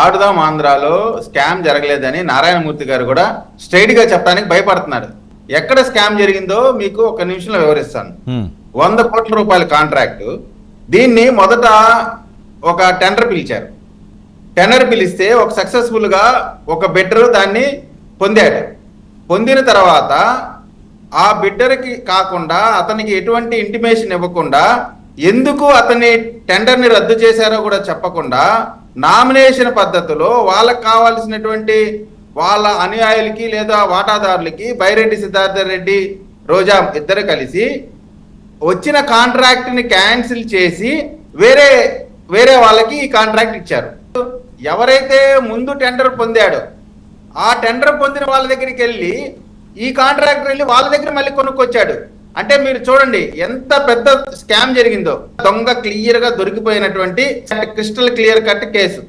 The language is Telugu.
ఆడుదాం ఆంధ్రాలో స్కామ్ జరగలేదని నారాయణమూర్తి గారు కూడా స్ట్రైట్ గా చెప్పడానికి భయపడుతున్నాడు. ఎక్కడ స్కామ్ జరిగిందో మీకు ఒక నిమిషంలో వివరిస్తాను. 100 కోట్ల రూపాయల కాంట్రాక్ట్. దీన్ని మొదట ఒక టెండర్ పిలిచారు. టెండర్ పిలిస్తే ఒక సక్సెస్ఫుల్ గా ఒక బిడ్డర్ దాన్ని పొందాడు. పొందిన తర్వాత ఆ బిడ్డర్కి కాకుండా అతనికి ఎటువంటి ఇంటిమేషన్ ఇవ్వకుండా, ఎందుకు అతని టెండర్ని రద్దు చేశారో కూడా చెప్పకుండా నామినేషన్ పద్ధతిలో వాళ్ళకి కావాల్సినటువంటి వాళ్ళ అనుయాయులకి లేదా వాటాదారులకి బైరెడ్డి సిద్ధార్థ రెడ్డి, రోజా ఇద్దరు కలిసి వచ్చిన కాంట్రాక్ట్ ని క్యాన్సిల్ చేసి వేరే వాళ్ళకి ఈ కాంట్రాక్ట్ ఇచ్చారు. ఎవరైతే ముందు టెండర్ పొందాడో ఆ టెండర్ పొందిన వాళ్ళ దగ్గరికి వెళ్ళి ఈ కాంట్రాక్టర్ వెళ్ళి వాళ్ళ దగ్గర మళ్ళీ కొనుక్కొచ్చాడు. అంటే మీరు చూడండి ఎంత పెద్ద స్కామ్ జరిగిందో. దొంగ క్లియర్ గా దొరికిపోయినటువంటి క్రిస్టల్ క్లియర్ కట్ కేసు.